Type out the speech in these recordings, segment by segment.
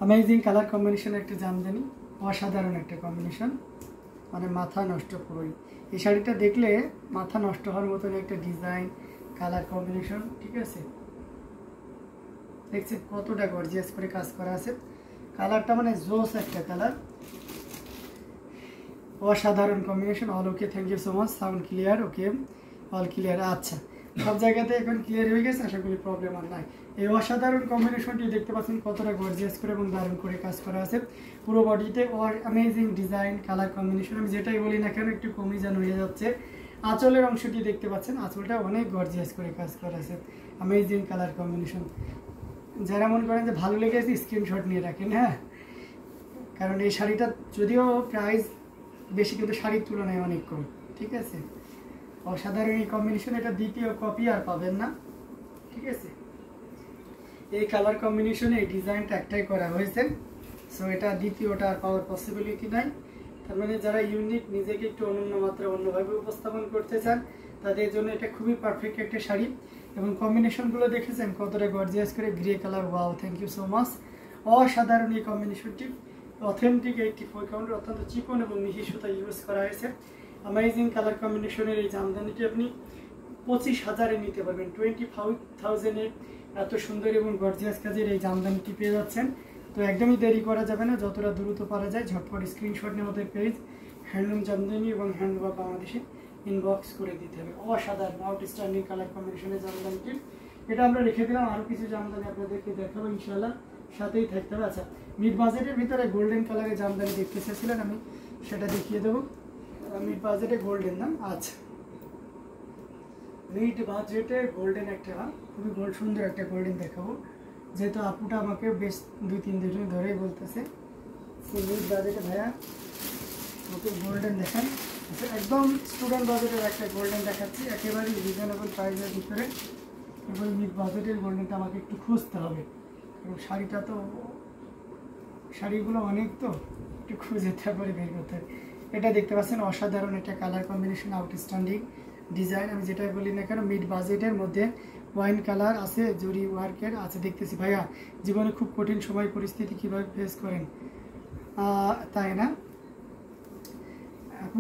Amazing colour combination एक जामदानी असाधारण एक कम्बिनेशन মানে মাথা নষ্ট পুরোই এই শাড়িটা দেখলে মাথা নষ্ট হওয়ার মতন একটা ডিজাইন কালার কম্বিনেশন ঠিক আছে দেখছেন কতটা গর্জিয়াস করে কাজ করা আছে কালারটা মানে জোস একটা কালার অসাধারণ combination all okay thank you so much sound clear okay all clear আচ্ছা সব জায়গাতে এখন ক্লিয়ার হয়ে গেছে আশা করি প্রবলেম আর নাই এই অসাধারণ কম্বিনেশনটি দেখতে পাচ্ছেন কতটা গর্জিয়াস করে এবং দারুণ করে কাজ করা আছে পুরো বডিতে অ্যামেজিং ডিজাইন কালার কম্বিনেশন আমি যেটাই বলি না কেন একটু কমই যেন হয়ে যাচ্ছে আঁচলের অংশটি দেখতে পাচ্ছেন আঁচলটা অনেক গর্জিয়াস করে কাজ করা আছে অ্যামেজিং কালার কম্বিনেশন যারা মনে করেন যে ভালো লেগেছে স্ক্রিনশট নিয়ে রাখেন হ্যাঁ কারণ এই শাড়িটা যদিও প্রাইস বেশি কিন্তু শাড়ির তুলনায় অনেক কম ঠিক আছে অসাধারণ এই কম্বিনেশন এটা দ্বিতীয় কপি আর পাবেন না ঠিক আছে এই কালার কম্বিনেশনে এই ডিজাইনটা একটাই করা হয়েছে সো এটা দ্বিতীয়টা আর পাওয়ার পসিবিলিটি নাই তার মানে যারা ইউনিক নিজেকে একটু অনন্য মাত্রা অন্যভাবে উপস্থাপন করতে চান তাদের জন্য এটা খুবই পারফেক্ট একটা শাড়ি এবং কম্বিনেশনগুলো দেখেছেন কতটা গর্জিয়াস করে grey colour wow thank you so much অসাধারণ এই কম্বিনেশনটি অথেন্টিক 84 কাউন্ট অত্যন্ত চিকন এবং মিহি সুতা ইউজ করা হয়েছে অ্যামেজিং কালার কম্বিনেশনের এই জামদানিটি আপনি 25,000-এ নিতে পারবেন 25,000-এ এত সুন্দর এবং গর্জিয়াস কাজের এই জামদানিটি পেয়ে যাচ্ছেন তো একদমই দেরি করা যাবে না যতটা দ্রুত পারা যায় ঝটপট স্ক্রিনশট নিয়ে আমাদের পেজ হ্যান্ডলুম জামদানি এবং হ্যান্ডলুম বাংলাদেশে ইনবক্স করে দিতে হবে অসাধারণ আউটস্ট্যান্ডিং কালার কম্বিনেশনের জামদানিটি এটা আমরা রেখে দিলাম আরও কিছু জামদানি আপনাদেরকে দেখাবো ইনশাআল্লাহ সাথেই থাকতে হবে আচ্ছা মিড বাজেটের ভিতরে গোল্ডেন কালারের জামদানি দেখতে চেয়েছিলেন আমি সেটা দেখিয়ে দেবো মিড বাজেটে গোল্ডেন না আচ্ছা মিড বাজেটে গোল্ডেন একটা খুবই সুন্দর একটা গোল্ডেন দেখাবো যেহেতু আপুটা আমাকে বেশ 2-3 দিন ধরেই বলতেছে মিড বাজেটে ভাইয়া ওকে গোল্ডেন দেখান আচ্ছা একদম স্টুডেন্ট বাজেটের একটা গোল্ডেন দেখাচ্ছি একেবারেই রিজনেবল প্রাইসের ভিতরে এবং মিড বাজেটের গোল্ডেনটা আমাকে একটু খুঁজতে হবে কারণ শাড়িটা তো শাড়িগুলো অনেক তো একটু খুঁজে তারপরে বের করতে হবে এটা দেখতে পাচ্ছেন অসাধারণ একটা কালার কম্বিনেশন আউটস্ট্যান্ডিং ডিজাইন আমি যেটাই বলি না কেন মিড বাজেটের মধ্যে ওয়াইন কালার আছে জরি ওয়ার্কের আছে দেখতেছি ভাইয়া জীবনে খুব কঠিন সময় পরিস্থিতি কীভাবে ফেস করেন তাই না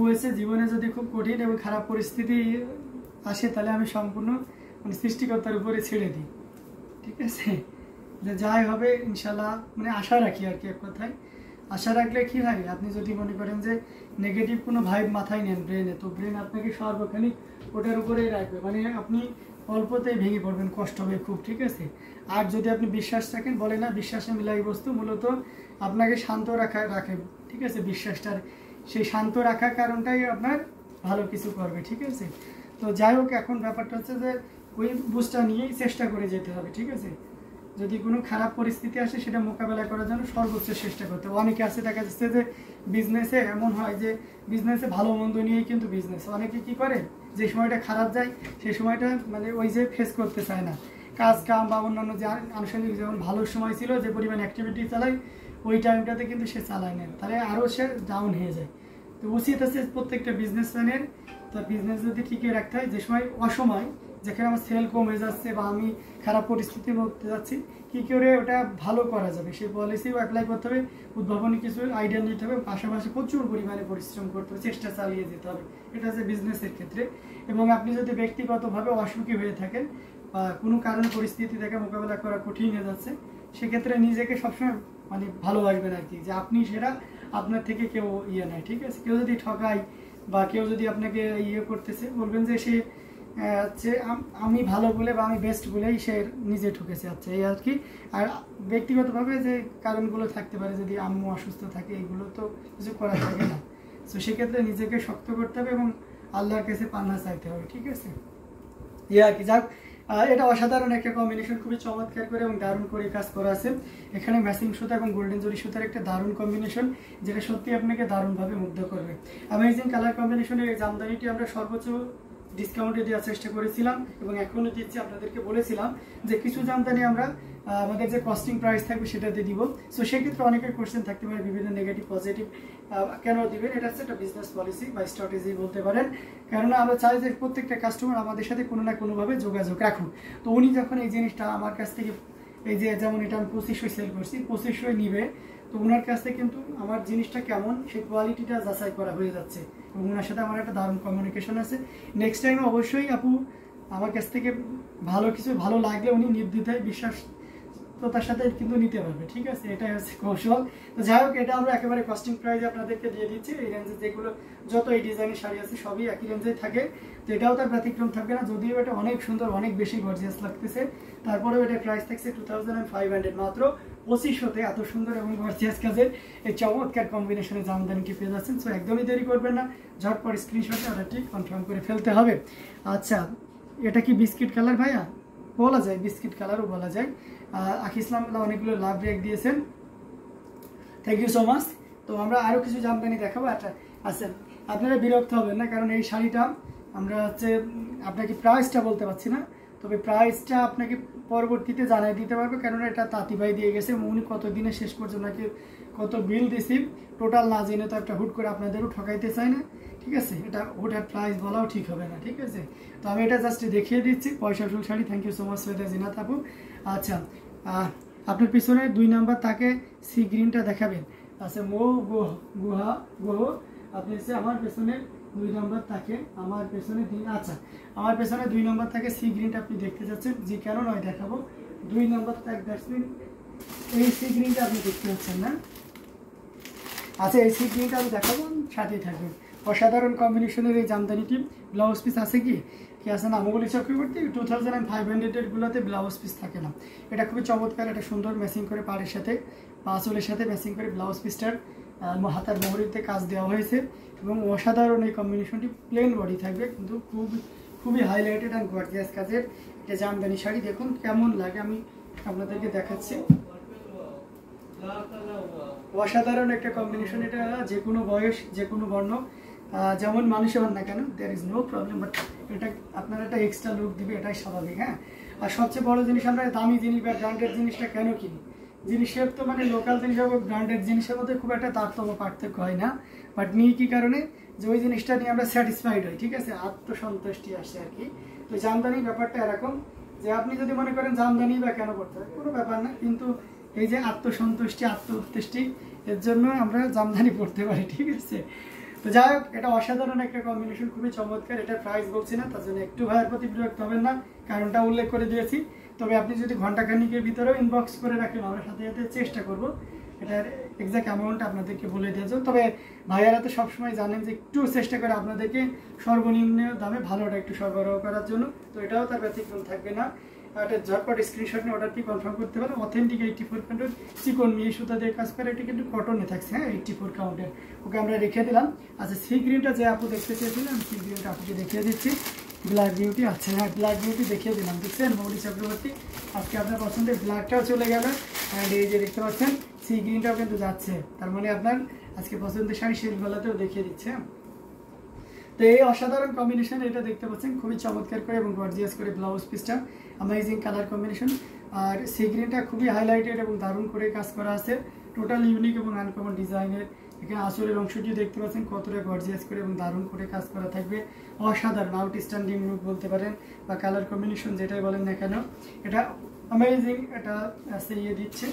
বলছে জীবনে যদি খুব কঠিন এবং খারাপ পরিস্থিতি আসে তাহলে আমি সম্পূর্ণ মানে সৃষ্টিকর্তার উপরে ছেড়ে দিই ঠিক আছে যে যাই হবে ইনশাল্লাহ মানে আশা রাখি আর কি এক কথায় আশা রাখলে কী হয় আপনি যদি মনে করেন যে নেগেটিভ কোনো ভাইব মাথায় নেন ব্রেনে তো ব্রেন আপনাকে সর্বক্ষণিক ওটার উপরেই রাখবে মানে আপনি অল্পতেই ভেঙে পড়বেন কষ্ট হবে খুব ঠিক আছে আর যদি আপনি বিশ্বাস রাখেন বলে না বিশ্বাসে মিলাই বস্তু মূলত আপনাকে শান্ত রাখে ঠিক আছে বিশ্বাসটার সেই শান্ত রাখার কারণটাই আপনার ভালো কিছু করবে ঠিক আছে তো যাই হোক এখন ব্যাপারটা হচ্ছে যে ওই বুঝটা নিয়েই চেষ্টা করে যেতে হবে ঠিক আছে যদি কোনো খারাপ পরিস্থিতি আসে সেটা মোকাবেলা করার জন্য সর্বোচ্চ চেষ্টা করতে হবে অনেকে আছে দেখা যাচ্ছে যে বিজনেসে এমন হয় যে বিজনেসে ভালো মন্দ নিয়েই কিন্তু বিজনেস অনেকে কী করে যে সময়টা খারাপ যায় সেই সময়টা মানে ওই যে ফেস করতে চায় না কাজ কাম বা অন্যান্য যে আনুষঙ্গিক যেমন ভালো সময় ছিল যে পরিমাণ অ্যাক্টিভিটি চালায় ওই টাইমটাতে কিন্তু সে চালায় না তাহলে আরও সে ডাউন হয়ে যায় তো উচিত আছে প্রত্যেকটা বিজনেসম্যানের তো বিজনেস যদি ঠিকই রাখতে হয় যে সময় অসময় যেখানে আমার সেল কমে যাচ্ছে বা আমি খারাপ পরিস্থিতির মধ্যে যাচ্ছি কী করে ওটা ভালো করা যাবে সেই পলিসিও অ্যাপ্লাই করতে হবে উদ্ভাবনী কিছু আইডিয়া নিতে হবে পাশাপাশি প্রচুর পরিমাণে পরিশ্রম করতে হবে চেষ্টা চালিয়ে যেতে হবে এটা হচ্ছে বিজনেসের ক্ষেত্রে এবং আপনি যদি ব্যক্তিগতভাবে অসুখী হয়ে থাকেন বা কোনো কারণ পরিস্থিতি থেকে মোকাবেলা করা কঠিন হয়ে যাচ্ছে সেক্ষেত্রে নিজেকে সবসময় মানে ভালোবাসবেন আর কি যে আপনি সেটা আপনার থেকে কেউ ইয়ে নেয় ঠিক আছে কেউ যদি ঠকায় বা কেউ যদি আপনাকে ইয়ে করতেছে বলবেন যে সে হচ্ছে আমি ভালো বলে বা আমি বেস্ট বলেই সে নিজে ঠকেছে আচ্ছা এই আর কি আর ব্যক্তিগতভাবে যে কারণগুলো থাকতে পারে যদি আম্মু অসুস্থ থাকে এগুলো তো কিছু করা থাকে না তো সেক্ষেত্রে নিজেকে শক্ত করতে হবে এবং আল্লাহর কাছে পান্না চাইতে হবে ঠিক আছে ইয়ে আর কি যাক এটা অসাধারণ একটা কম্বিনেশন খুবই চমৎকার করে এবং দারুণ করে কাজ করা আছে এখানে ম্যাচিং সুতা এবং গোল্ডেন জরি সুতার একটা দারুণ কম্বিনেশন যেটা সত্যি আপনাকে দারুণভাবে মুগ্ধ করবে অ্যামেজিং কালার কম্বিনেশনের এই জামদানিটি আমরা সর্বোচ্চ ডিসকাউন্টে দেওয়ার চেষ্টা করেছিলাম এবং এখনও দিচ্ছি আপনাদেরকে বলেছিলাম যে কিছু জামদানি আমরা আমাদের যে কস্টিং প্রাইস থাকবে সেটাতে দিব সো সেক্ষেত্রে অনেকের কোয়েশ্চেন থাকতে পারে বিভিন্ন নেগেটিভ পজিটিভ কেন দিবেন এটা হচ্ছে একটা বিজনেস পলিসি বা স্ট্র্যাটেজি বলতে পারেন কেননা আমরা চাই যে প্রত্যেকটা কাস্টমার আমাদের সাথে কোনো না কোনোভাবে যোগাযোগ রাখুন তো উনি যখন এই জিনিসটা আমার কাছ থেকে এই যে যেমন এটা আমি 2500 সেল করছি, 2500 নিবে, তো ওনার কাছ থেকে কিন্তু আমার জিনিসটা কেমন সেই কোয়ালিটিটা যাচাই করা হয়ে যাচ্ছে এবং ওনার সাথে আমার একটা দারুণ কমিউনিকেশন আছে। নেক্সট টাইম অবশ্যই আপু আমার কাছ থেকে ভালো কিছু ভালো লাগলে উনি নির্দ্বিধায় বিশ্বাসতার সাথে কিন্তু নিতে পারবে, ঠিক আছে, এটাই হচ্ছে কৌশল। তো যাই হোক, এটা আমরা একেবারে কস্টিং প্রাইসে আপনাদেরকে দিয়ে দিচ্ছি। এই রেঞ্জে যেগুলো যত এই ডিজাইনের শাড়ি আছে সবই একই রেঞ্জেই থাকে, তো এটাও তার ব্যতিক্রম থাকবে না। যদিও এটা অনেক সুন্দর, অনেক বেশি গর্জিয়াস লাগতেছে, তারপরেও এটার প্রাইস থাকছে 2500, মাত্র 2500-তে এত সুন্দর এবং গর্জিয়াস কাজের এই চমৎকার কম্বিনেশনে জামদানিটি পেয়ে যাচ্ছেন। সো একদমই দেরি করবেন না, ঝটপট স্ক্রিনশটে অর্ডারটি কনফার্ম করে ফেলতে হবে। আচ্ছা, এটা কি বিস্কিট কালার ভাইয়া? বলা যায়, বিস্কিট কালারও বলা যায়। আখি ইসলাম অনেকগুলো লাভ রিঅ্যাক্ট দিয়েছেন, থ্যাংক ইউ সো মাচ। তো আমরা আরও কিছু জামদানি দেখাবো। আচ্ছা, আপনারা বিরক্ত হবেন না, কারণ এই শাড়িটা আমরা হচ্ছে আপনাকে প্রাইসটা বলতে পারছি না, তবে প্রাইসটা আপনাকে পরবর্তীতে জানাই দিতে পারবে, কারণ এটা তাঁতিভাই দিয়ে গেছে। উনি কতদিনে শেষ করছে, ওনাকে কত বিল দিছি টোটাল না জেনে তো একটা হুট করে আপনাদেরও ঠকাইতে চাই না, ঠিক আছে, এটা ওটার প্রাইস বলাও ঠিক হবে না, ঠিক আছে। তো আমি এটা জাস্ট দেখিয়ে দিচ্ছি, পয়সা ফুল sari. Thank you so much Syeda Zinat আপু। আচ্ছা, আপনার পিছনে 2 নাম্বার তাকে সি গ্রিনটা দেখাবেন। আচ্ছা, গুহা আপনি হচ্ছে আমার পেছনে 2 নাম্বার তাকে, আমার পেছনে আচ্ছা আমার পেছনে 2 নাম্বার তাকে সি গ্রিনটা আপনি দেখতে যাচ্ছেন, যে কেন নয় দেখাবো। 2 নাম্বার তাক দেখবেন, এই সি গ্রিনটা আপনি দেখতে পাচ্ছেন না? আচ্ছা, এই সি গ্রিনটা আমি দেখাবো, সাথেই থাকবেন। অসাধারণ কম্বিনেশনের এই জামদানিটি ব্লাউজ পিস আছে কি আছে না? মৌলি চক্রবর্তী 2500 গুলোতে ব্লাউজ পিস থাকে না। এটা খুবই চমৎকার, এটা সুন্দর ম্যাচিং করে পাড়ের সাথে পাঁচলের সাথে ম্যাচিং করে ব্লাউজ পিসটার হাতার মোহরিতে কাজ দেওয়া হয়েছে এবং অসাধারণ এই কম্বিনেশনটি। প্লেন বডি থাকবে কিন্তু খুবই হাইলাইটেড অ্যান্ড গর্জিয়াস কাজের এটা জামদানি শাড়ি। দেখুন কেমন লাগে, আমি আপনাদেরকে দেখাচ্ছি। অসাধারণ একটা কম্বিনেশন, এটা যে কোনো বয়স, যে কোনো বর্ণ, যেমন মানুষে হন না কেন, there is no problem, but এটা আপনার একটা এক্সট্রা লুক দিবে, এটাই স্বাভাবিক। হ্যাঁ, আর সবচেয়ে বড় জিনিস, আমরা দামি জিনিস বা ব্র্যান্ডেড জিনিসটা কেন কিনি? জিনিসের তো মানে লোকাল জিনিস এবং ব্র্যান্ডেড জিনিসের মধ্যে খুব একটা তারতম্য পার্থক্য হয় না, বাট নিয়ে কী কারণে, যে ওই জিনিসটা নিয়ে আমরা স্যাটিসফাইড হই, ঠিক আছে, আত্মসন্তুষ্টি আসে আর কি। তো জামদানি ব্যাপারটা এরকম যে আপনি যদি মনে করেন জামদানি বা কেন করতে হয়, কোনো ব্যাপার না, কিন্তু এই যে আত্মসন্তুষ্টি, উত্তেষ্টি, এর জন্য আমরা জামদানি পড়তে পারি, ঠিক আছে। তো যাই হোক, এটা অসাধারণ একটা কম্বিনেশন, খুবই চমৎকার। এটার প্রাইস বলছি না, তার জন্য একটু ভাইয়ের প্রতি বিরক্ত হবেন না, কারণটা উল্লেখ করে দিয়েছি। তবে আপনি যদি ঘন্টাখানিকের ভিতরেও ইনবক্স করে রাখেন, আমরা সাথে সাথে চেষ্টা করব এটার এক্সাক্ট অ্যামাউন্ট আপনাদেরকে বলে দেওয়ার জন্য। তবে ভাইয়ারা তো সবসময় জানেন যে একটু চেষ্টা করে আপনাদেরকে সর্বনিম্ন দামে ভালোটা একটু সরবরাহ করার জন্য, তো এটাও তার ব্যতিক্রম থাকবে না। এটা ঝটপট স্ক্রিনশট নিয়ে অর্ডারটি কনফার্ম করতে পারেন। অথেন্টিক 84 কাউন্টের চিকন মিহি সুতা দিয়ে কাজ করে, এটি কিন্তু কটনে থাকছে। হ্যাঁ, 84 কাউন্টের, ওকে আমরা রেখে দিলাম। আচ্ছা, সি গ্রিনটা যে আপু দেখতে চেয়েছিলাম, সি গ্রিনটা আপুকে দেখিয়ে দিচ্ছি। ব্ল্যাক বিউটি, আচ্ছা হ্যাঁ, ব্ল্যাক বিউটি দেখিয়ে দিলাম, দেখছেন মৌলি চক্রবর্তী। আজকে আপনার পছন্দের ব্ল্যাকটাও চলে গেল, অ্যান্ড এই যে দেখতে পাচ্ছেন সি গ্রিনটাও কিন্তু যাচ্ছে, তার মানে আপনার আজকে পছন্দের শাড়ি শেষবেলাতেও দেখিয়ে দিচ্ছে। তো এই অসাধারণ কম্বিনেশন, এটা দেখতে পাচ্ছেন খুবই চমৎকার করে এবং গর্জিয়াস করে ব্লাউজ পিসটা, অ্যামেজিং কালার কম্বিনেশন। আর সি গ্রিনটা খুবই হাইলাইটেড এবং দারুণ করে কাজ করা আছে, টোটাল ইউনিক এবং আনকমন ডিজাইনের। এখানে আসলের অংশটিও দেখতে পাচ্ছেন কতটা গর্জিয়াস করে এবং দারুণ করে কাজ করা থাকবে। অসাধারণ আউটস্ট্যান্ডিং লুক বলতে পারেন বা কালার কম্বিনেশন যেটাই বলেন না কেন, এটা অ্যামেজিং, এটা ইয়ে দিচ্ছে।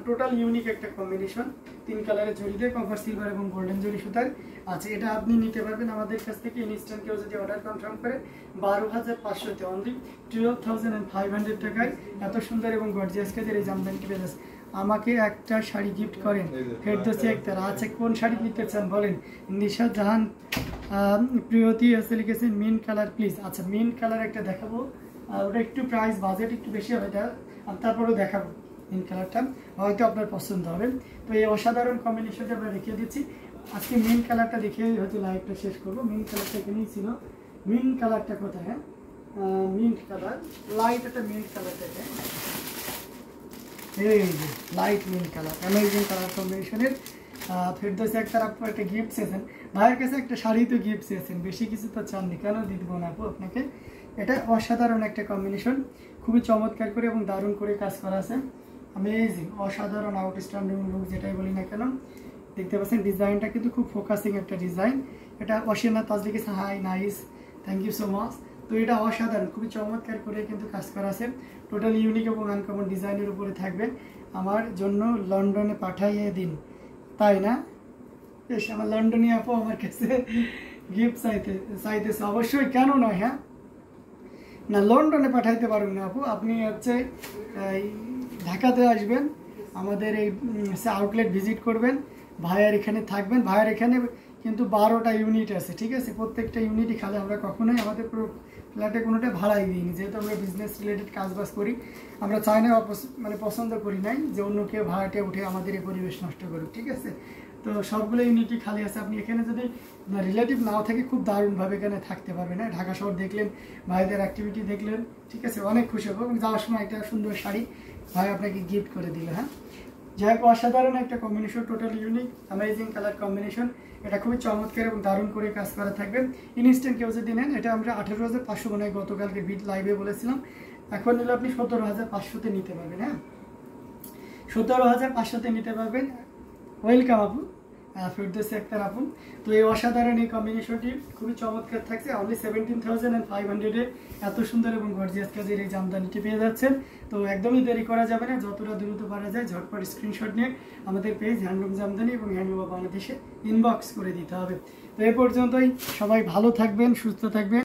টোটাল ইউনিক একটা কম্বিনেশন, 3 কালারের জড়ি দিয়ে কপার সিলভার এবং গোল্ডেন জড়ি সুতার। আচ্ছা, এটা আপনি নিতে পারবেন আমাদের কাছ থেকে ইনস্ট্যান্ট, কেউ যদি অর্ডার কনফার্ম করে 12,500-তে, অনলি 12,500 টাকায় এত সুন্দর এবং গর্জিয়াস কাজের এই জামদানিটি পেয়ে যাচ্ছে। আমাকে একটা শাড়ি গিফট করেন, ফেরদৌসী আক্তার। আচ্ছা, কোন শাড়ি নিতে চান বলেন? নিশা জাহান প্রিয়তি এসে লিখেছেন মিন্ট কালার প্লিজ। আচ্ছা, মিন্ট কালার একটা দেখাবো, ওটা একটু প্রাইস বাজেট একটু বেশি হবে, এটা তারপরেও দেখাবো। মিন্ট কালারটা হয়তো আপনার পছন্দ হবে। তো এই অসাধারণ কম্বিনেশনটা আমরা দেখিয়ে দিচ্ছি। আজকে মিন্ট কালারটা দেখিয়ে হয়তো লাইভটা শেষ করবো। মিন্ট কালারটা এখানেই ছিল। মিন্ট কালারটা কোথায়? হ্যাঁ, মিন্ট কালার, লাইট একটা মিন্ট কালার দেখে, এই যে light mint colour, amazing colour কম্বিনেশনের। ফেরদৌসী আক্তার আপু একটা গিফট চেয়েছেন, ভাইয়ের কাছে একটা শাড়ি তো গিফট চেয়েছেন, বেশি কিছু তো চাননি, কেন দিব না আপু আপনাকে। এটা অসাধারণ একটা কম্বিনেশন, খুবই চমৎকার করে এবং দারুণ করে কাজ করা আছে, অ্যামেজিং, অসাধারণ আউটস্ট্যান্ডিং লুক যেটাই বলি না কেন। দেখতে পাচ্ছেন ডিজাইনটা কিন্তু খুব ফোকাসিং একটা ডিজাইন। এটা অসীনা তাজ লিখেছে, hi nice, thank you so much. তো এটা অসাধারণ, খুবই চমৎকার করে কিন্তু কাজ করা আছে। টোটাল ইউনিক এবং আনকমন ডিজাইনের উপরে থাকবে। আমার জন্য লন্ডনে পাঠাইয়ে দিন, তাই না? বেশ, আমার লন্ডনে আপু আমার কাছে গিফট চাইতেছে, অবশ্যই, কেন নয়। হ্যাঁ, না লন্ডনে পাঠাইতে পারবেন না আপু, আপনি হচ্ছে ঢাকাতে আসবেন, আমাদের এই আউটলেট ভিজিট করবেন, ভাইয়ার এখানে থাকবেন। ভাইয়ার এখানে কিন্তু 12টা ইউনিট আছে, ঠিক আছে? প্রত্যেকটা ইউনিটই খালি আমরা কখনোই আমাদের পুরো ফ্ল্যাটে কোনোটা ভাড়াই দিইনি, যেহেতু আমরা বিজনেস রিলেটেড কাজবাজ করি। আমরা চাই না, মানে পছন্দ করি নাই যে অন্য কেউ ভাড়াটে উঠে আমাদের এই পরিবেশ নষ্ট করুক, ঠিক আছে? তো সবগুলো ইউনিটই খালি আছে। আপনি এখানে যদি রিলেটিভ নাও থাকে, খুব দারুণভাবে এখানে থাকতে পারবেন। হ্যাঁ, ঢাকা শহর দেখলেন, ভাইদের অ্যাক্টিভিটি দেখলেন, ঠিক আছে? অনেক খুশি হবো। এবং যাওয়ার সময় একটা সুন্দর শাড়ি ভাই আপনাকে গিফট করে দিল। হ্যাঁ, যাই হোক, অসাধারণ একটা combination, total unique amazing colour combination. এটা খুবই চমৎকার এবং দারুণ করে কাজ করা থাকবে। ইনস্ট্যান্ট কেউ যদি নেন, এটা আমরা 18,500 মনে হয় গতকালকে লাইভে বলেছিলাম। এখন নিলে আপনি 17,500-তে নিতে পারবেন। হ্যাঁ, 17,500-তে নিতে পারবেন। ওয়েলকাম আপু, ফিরদৌসী আক্তার আপু। তো এই অসাধারণ এই কম্বিনেশনটি খুবই চমৎকার থাকছে। অনলি 17,500-এ এত সুন্দর এবং গর্জিয়াস কাজের এই জামদানিটি পেয়ে যাচ্ছেন। তো একদমই দেরি করা যাবে না, যতটা দ্রুত পারা যায় ঝটপট স্ক্রিনশট নিয়ে আমাদের পেজ হ্যান্ডলুম জামদানি এবং হ্যান্ডলুম বাংলাদেশে ইনবক্স করে দিতে হবে। তো এই পর্যন্তই, সবাই ভালো থাকবেন, সুস্থ থাকবেন।